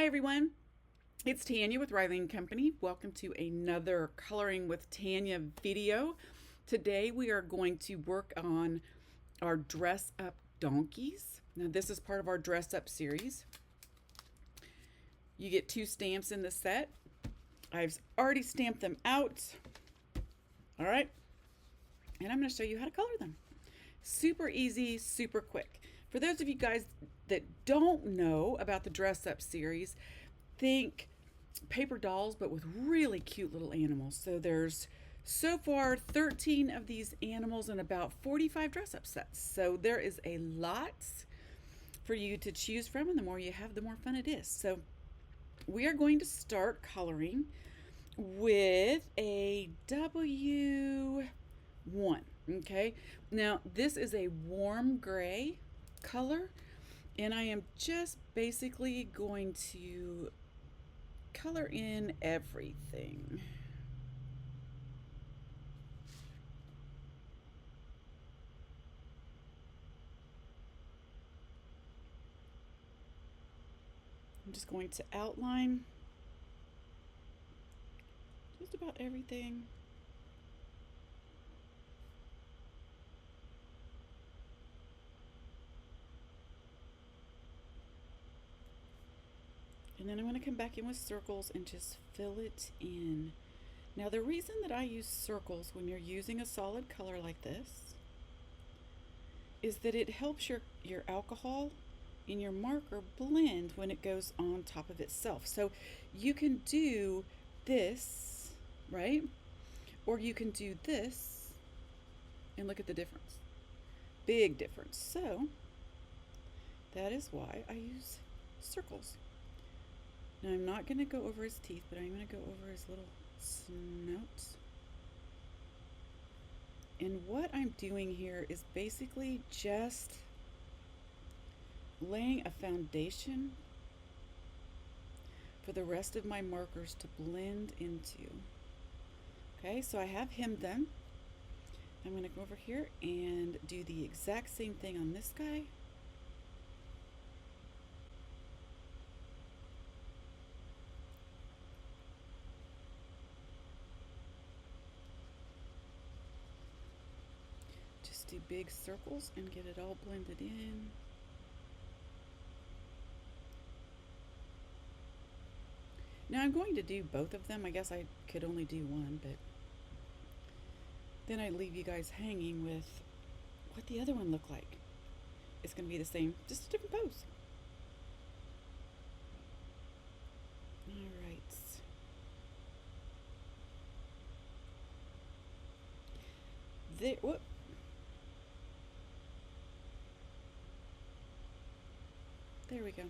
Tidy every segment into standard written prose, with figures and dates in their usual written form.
everyone, it's Tanya with Riley & Company. Welcome to another Coloring with Tanya video. Today we are going to work on our dress up donkeys. Now this is part of our dress up series. You get 2 stamps in the set. I've already stamped them out. All right, and I'm going to show you how to color them. Super easy, super quick. For those of you guys that don't know about the dress up series, think paper dolls but with really cute little animals. So there's so far 13 of these animals and about 45 dress up sets. So there is a lot for you to choose from, and the more you have, the more fun it is. So we are going to start coloring with a W1. Okay, now this is a warm gray color, and I am just basically going to color in everything. I'm just going to outline just about everything. And then I'm going to come back in with circles and just fill it in. Now the reason that I use circles when you're using a solid color like this is that it helps your alcohol in your marker blend when it goes on top of itself. So you can do this, right? Or you can do this and look at the difference. Big difference. So that is why I use circles. Now I'm not going to go over his teeth, but I'm going to go over his little snout. And what I'm doing here is basically just laying a foundation for the rest of my markers to blend into. Okay, so I have him done. I'm going to go over here and do the exact same thing on this guy. Just do big circles and get it all blended in. Now I'm going to do both of them. I guess I could only do one, but then I leave you guys hanging with what the other one looked like. It's going to be the same, just a different pose. All right. There, whoop. There we go.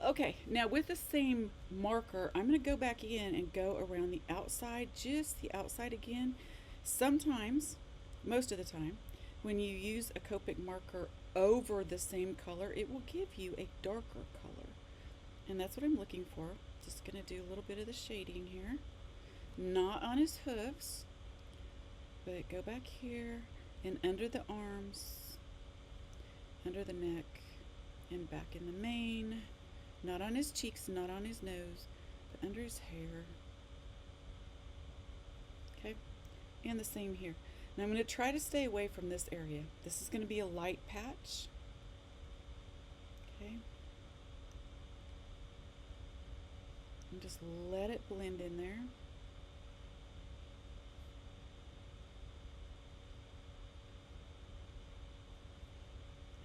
Okay, now with the same marker, I'm going to go back in and go around the outside, just the outside again. Sometimes, most of the time, when you use a Copic marker over the same color, it will give you a darker color. And that's what I'm looking for. Just going to do a little bit of the shading here. Not on his hooves, but go back here and under the arms, under the neck, and back in the mane. Not on his cheeks, not on his nose, but under his hair. Okay, and the same here. Now I'm going to try to stay away from this area. This is going to be a light patch. Okay. And just let it blend in there.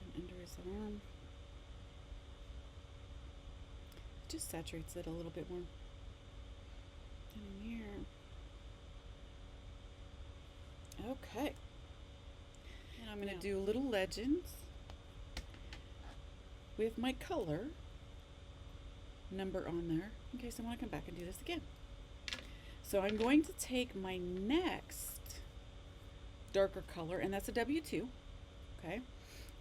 And under his arm. Just saturates it a little bit more. And in here. Okay. And I'm going to do little legends with my color number on there in case I want to come back and do this again. So I'm going to take my next darker color, and that's a W2. Okay.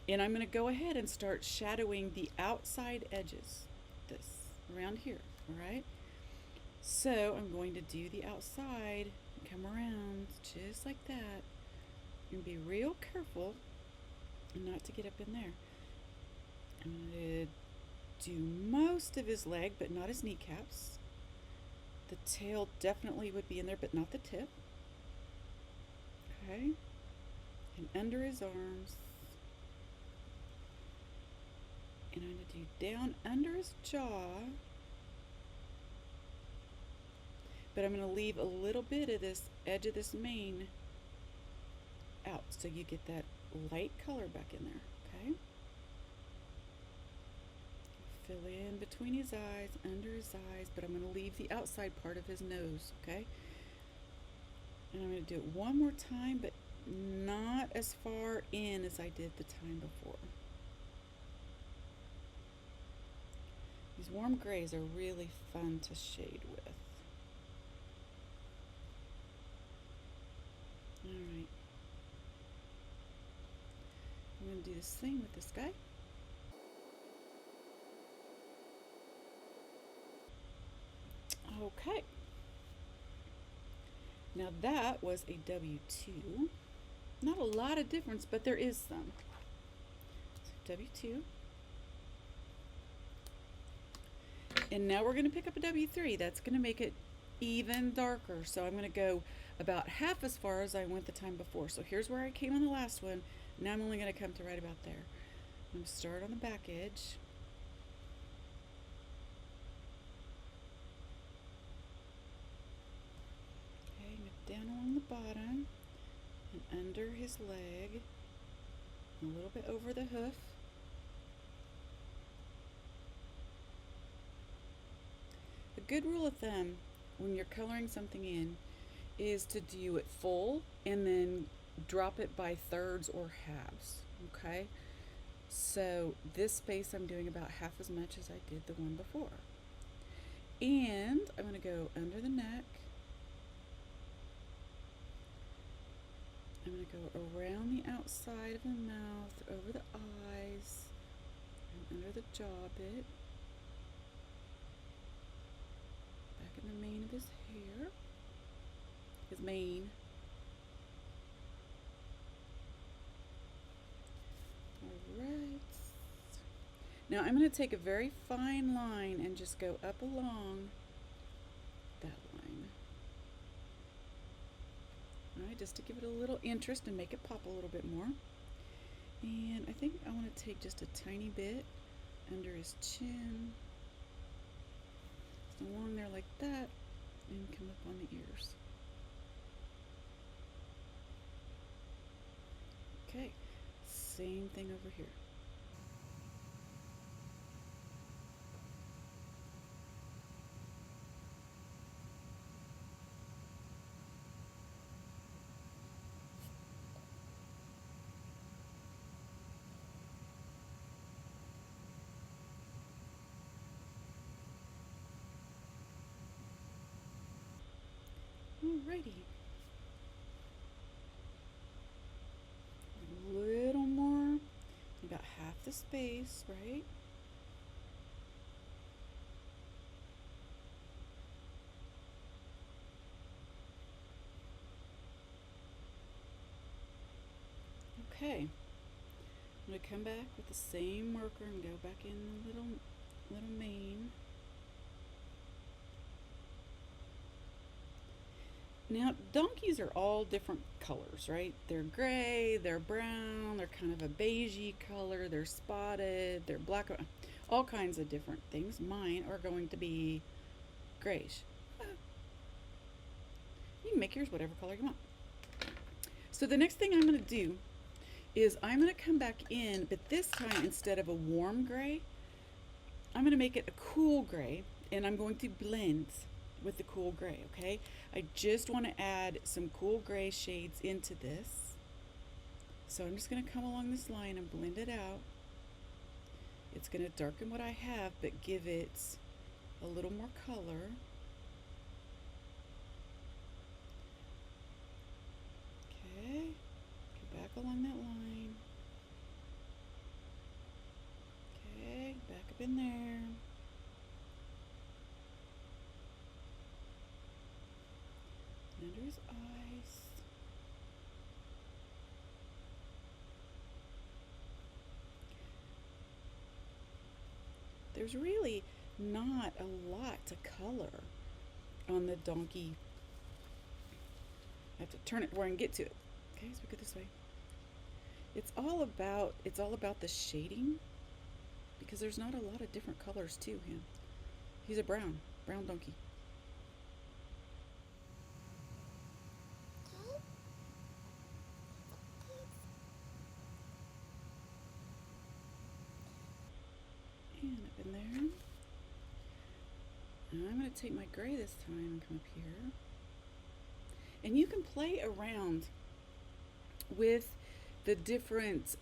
And I'm going to go ahead and start shadowing the outside edges. This. Around here, all right? So I'm going to do the outside and come around just like that and be real careful not to get up in there. I'm going to do most of his leg, but not his kneecaps. The tail definitely would be in there, but not the tip. Okay. And under his arms. And I'm going to do down under his jaw. But I'm going to leave a little bit of this edge of this mane out so you get that light color back in there. Okay. Fill in between his eyes, under his eyes, but I'm going to leave the outside part of his nose, okay? And I'm going to do it one more time, but not as far in as I did the time before. These warm grays are really fun to shade with. Alright. I'm going to do this thing with this guy. Okay. Now that was a W2. Not a lot of difference, but there is some. So W2. And now we're going to pick up a W3. That's going to make it even darker. So I'm going to go about half as far as I went the time before. So here's where I came on the last one. Now I'm only going to come to right about there. I'm going to start on the back edge. Down along the bottom and under his leg, a little bit over the hoof. A good rule of thumb when you're coloring something in is to do it full and then drop it by thirds or halves, okay? So this space I'm doing about half as much as I did the one before. And I'm going to go under the neck. I'm going to go around the outside of the mouth, over the eyes, and under the jaw bit. Back in the mane of his hair. His mane. Alright. Now I'm going to take a very fine line and just go up along that line. Alright, just to give it a little interest and make it pop a little bit more. And I think I want to take just a tiny bit under his chin, just along there like that, and come up on the ears. Okay, same thing over here. Alrighty. A little more. About half the space, right? Okay. I'm going to come back with the same marker and go back in the little mane. Now, donkeys are all different colors, right? They're gray, they're brown, they're kind of a beigey color, they're spotted, they're black, all kinds of different things. Mine are going to be grayish. You can make yours whatever color you want. So the next thing I'm going to do is I'm going to come back in, but this time instead of a warm gray, I'm going to make it a cool gray, and I'm going to blend with the cool gray, okay? I just want to add some cool gray shades into this. So I'm just going to come along this line and blend it out. It's going to darken what I have, but give it a little more color. Okay, go back along that line. Okay, back up in there. Under his eyes. there's really not a lot to color on the donkey. I have to turn it where I can get to it. Okay, so we go this way. It's all about the shading, because there's not a lot of different colors to him. He's a brown donkey. And up in there. And I'm going to take my gray this time and come up here. And you can play around with the different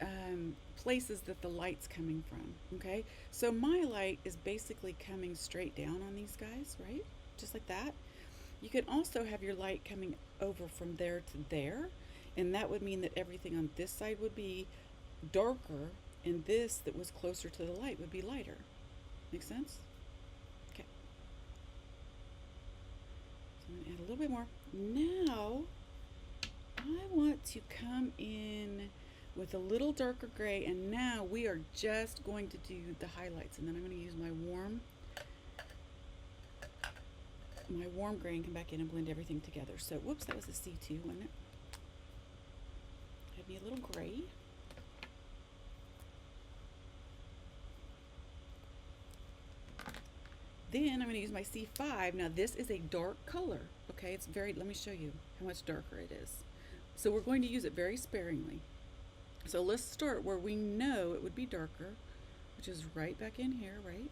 places that the light's coming from, okay? So my light is basically coming straight down on these guys, right? Just like that. You can also have your light coming over from there to there, and that would mean that everything on this side would be darker, and this that was closer to the light would be lighter. Make sense? Okay. So I'm going to add a little bit more. Now, I want to come in with a little darker gray, and now we are just going to do the highlights, and then I'm going to use my warm gray and come back in and blend everything together. So, whoops, that was a C2, wasn't it? Have me a little gray. Then I'm going to use my C5. Now this is a dark color, okay? Let me show you how much darker it is. So we're going to use it very sparingly. So let's start where we know it would be darker, which is right back in here, right?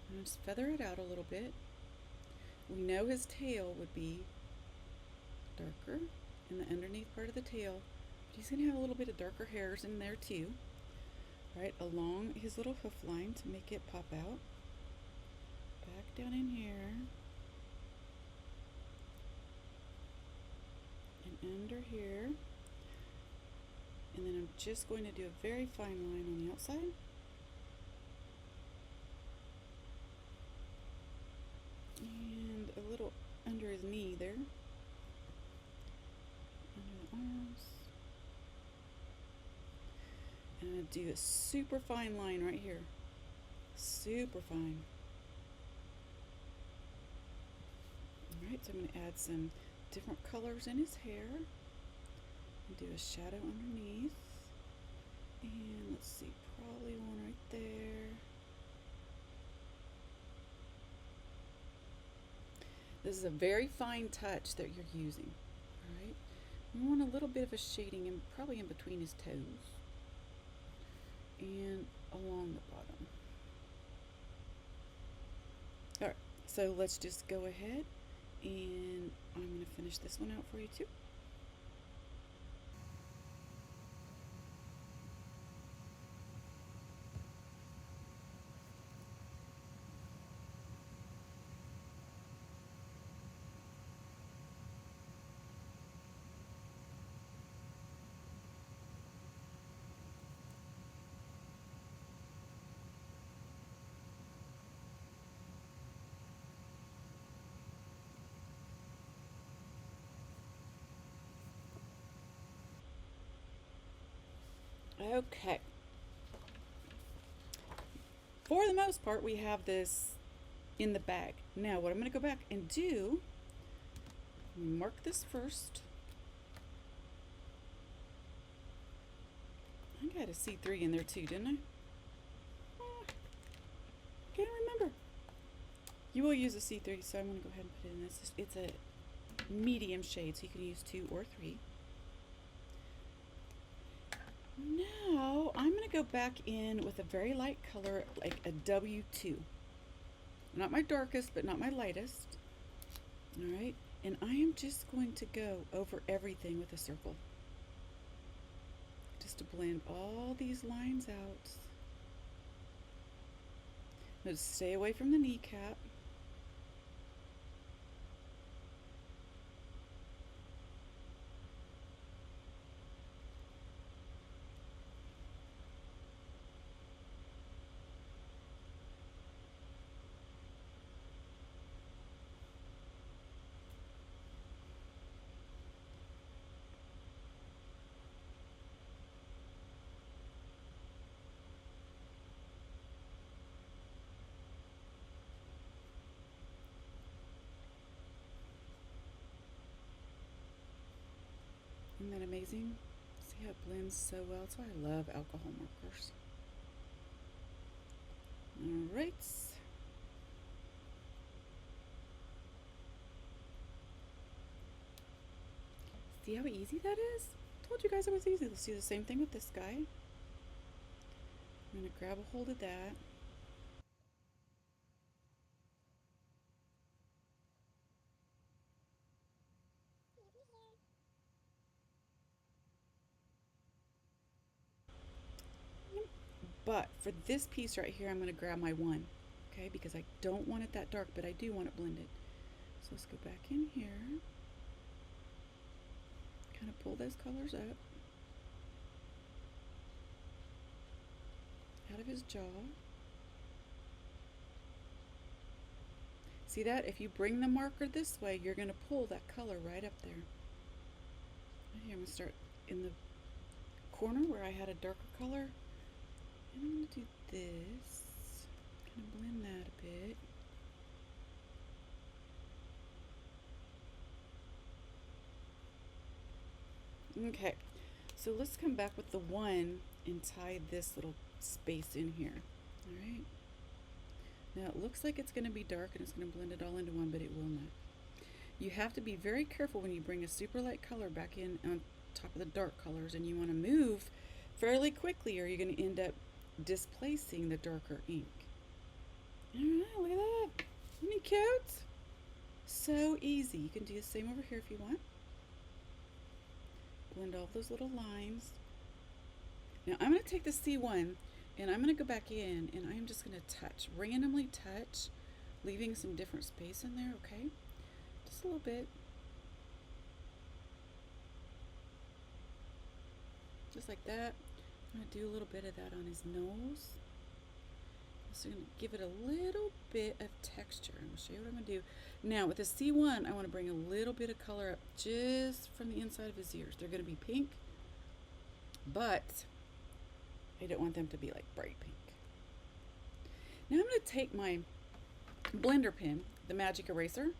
And just feather it out a little bit. We know his tail would be darker in the underneath part of the tail. But he's going to have a little bit of darker hairs in there too. Right along his little hoof line to make it pop out. Back down in here. And under here. And then I'm just going to do a very fine line on the outside. And a little under his knee there. Under the arms. And I'm going to do a super fine line right here. Super fine. Alright, so I'm going to add some different colors in his hair. And do a shadow underneath. And let's see, probably one right there. This is a very fine touch that you're using. Alright. You want a little bit of a shading in, probably in between his toes. And along the bottom. Alright, so let's just go ahead and I'm going to finish this one out for you too. Okay. For the most part, we have this in the bag. Now, what I'm going to go back and do, mark this first. I got a C3 in there too, didn't I? Can't remember. You will use a C3, so I'm going to go ahead and put it in this. It's a medium shade, so you can use 2 or 3. Now, I'm going to go back in with a very light color, like a W2. Not my darkest, but not my lightest. Alright, and I am just going to go over everything with a circle. Just to blend all these lines out. Just stay away from the kneecap. Isn't that amazing? See how it blends so well? That's why I love alcohol markers. All right. See how easy that is? I told you guys it was easy. Let's do the same thing with this guy. I'm going to grab a hold of that. But for this piece right here, I'm going to grab my one, okay? Because I don't want it that dark, but I do want it blended. So let's go back in here. Kind of pull those colors up out of his jaw. See that? If you bring the marker this way, you're going to pull that color right up there. Here, I'm going to start in the corner where I had a darker color. And I'm going to do this. Kind of blend that a bit. Okay, so let's come back with the one and tie this little space in here. All right. Now it looks like it's going to be dark and it's going to blend it all into one, but it will not. You have to be very careful when you bring a super light color back in on top of the dark colors, and you want to move fairly quickly or you're going to end up displacing the darker ink. All right, look at that. Isn't he cute? So easy. You can do the same over here if you want. Blend all those little lines. Now I'm going to take the C1 and I'm going to go back in and I'm just going to touch, randomly touch, leaving some different space in there, okay? Just a little bit. Just like that. I'm going to do a little bit of that on his nose. So I'm going to give it a little bit of texture. I'm going to show you what I'm going to do. Now with the C1, I want to bring a little bit of color up just from the inside of his ears. They're going to be pink, but I don't want them to be like bright pink. Now I'm going to take my blender pen, the magic eraser,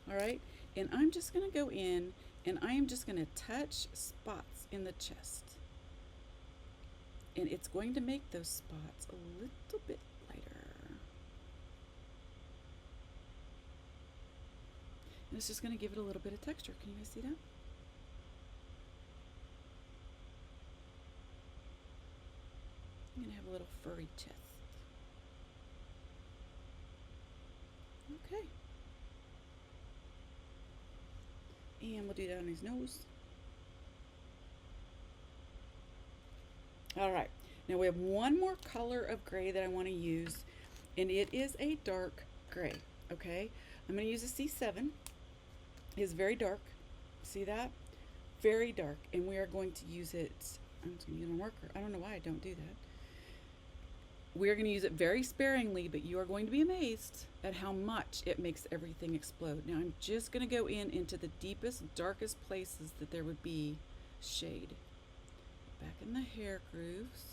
all right, and I'm just going to go in and I am just going to touch spots in the chest. And it's going to make those spots a little bit lighter. And it's just going to give it a little bit of texture. Can you guys see that? I'm going to have a little furry chest. Okay. And we'll do that on his nose. All right, now we have one more color of gray that I want to use, and it is a dark gray, okay? I'm going to use a C7. It's very dark. See that? Very dark, and we are going to use it. I'm just going to use a marker. I don't know why I don't do that. We're going to use it very sparingly, but you are going to be amazed at how much it makes everything explode. Now I'm just going to go into the deepest, darkest places that there would be shade. Back in the hair grooves.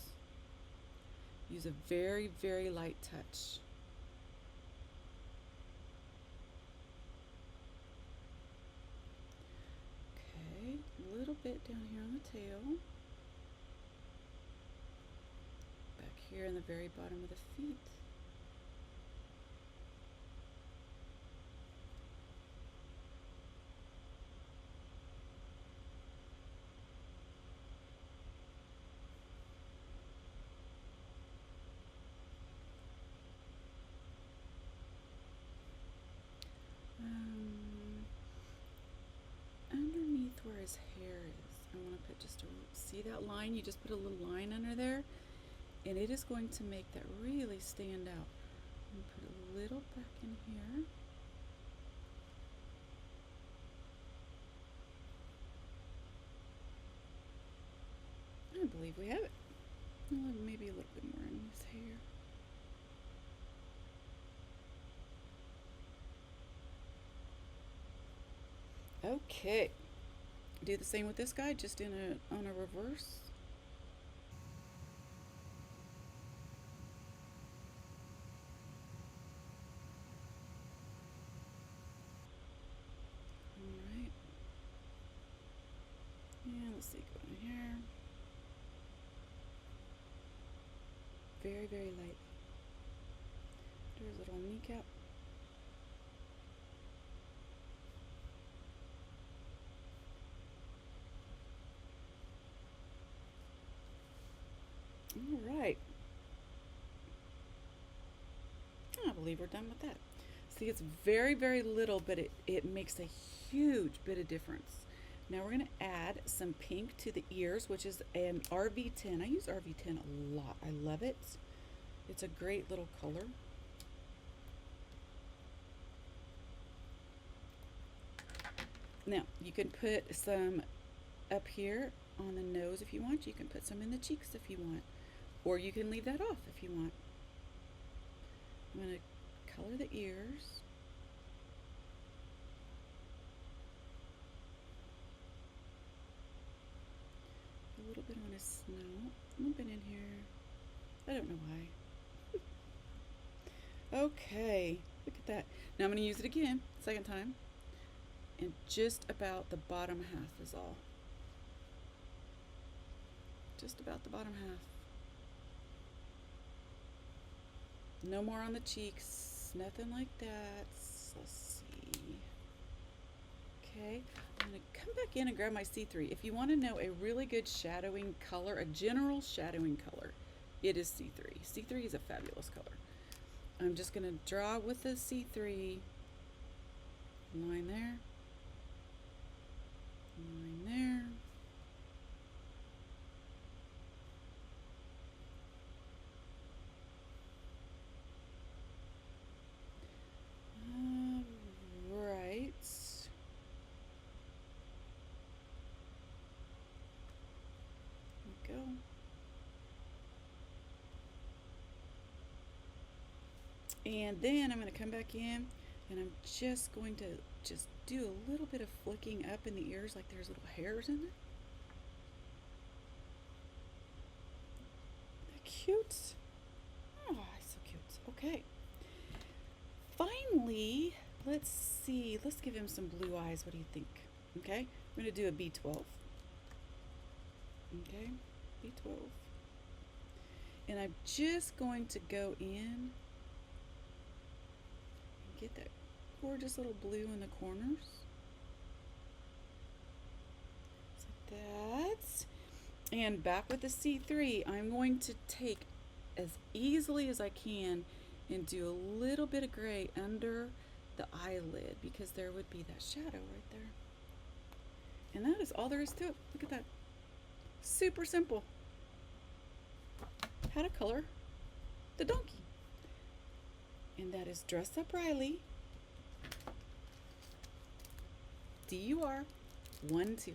Use a very, very light touch. Okay, a little bit down here on the tail. Back here in the very bottom of the feet. Underneath where his hair is, I want to put just a, see that line? You just put a little line under there, and it is going to make that really stand out. I'm going to put a little back in here. I believe we have it. Maybe a little bit more in his hair. Okay, do the same with this guy, just in on a reverse. All right, let's see, go in here. Very, very light. There's a little kneecap. All right. I believe we're done with that. See, it's very, very little, but it makes a huge bit of difference. Now we're going to add some pink to the ears, which is an RV10. I use RV10 a lot. I love it. It's a great little color. Now, you can put some up here on the nose if you want. You can put some in the cheeks if you want. Or you can leave that off if you want. I'm going to color the ears. A little bit on his snout. A little bit in here. I don't know why. Okay, look at that. Now I'm going to use it again, second time. And just about the bottom half is all. Just about the bottom half. No more on the cheeks, nothing like that. Let's see. Okay, I'm going to come back in and grab my C3. If you want to know a really good shadowing color, a general shadowing color, it is C3. C3 is a fabulous color. I'm just going to draw with the C3. Line there. Line there. Right. There we go. And then I'm going to come back in and I'm just going to do a little bit of flicking up in the ears like there's little hairs in there. Isn't that cute? Oh, so cute. Okay. Finally, let's see. Let's give him some blue eyes. What do you think? Okay. I'm going to do a B12. Okay. B12. And I'm just going to go in and get that gorgeous little blue in the corners. Just like that. And back with the C3, I'm going to take as easily as I can and do a little bit of gray under the eyelid because there would be that shadow right there. And that is all there is to it. Look at that. Super simple. How to color the donkey. And that is Dress Up Riley. DUR 1-2.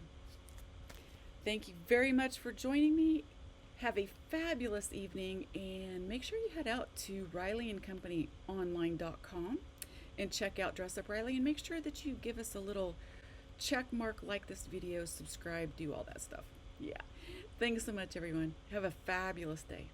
Thank you very much for joining me. Have a fabulous evening and make sure you head out to RileyandCompanyOnline.com and check out Dress Up Riley and make sure that you give us a little check mark, like this video, subscribe, do all that stuff. Yeah. Thanks so much, everyone. Have a fabulous day.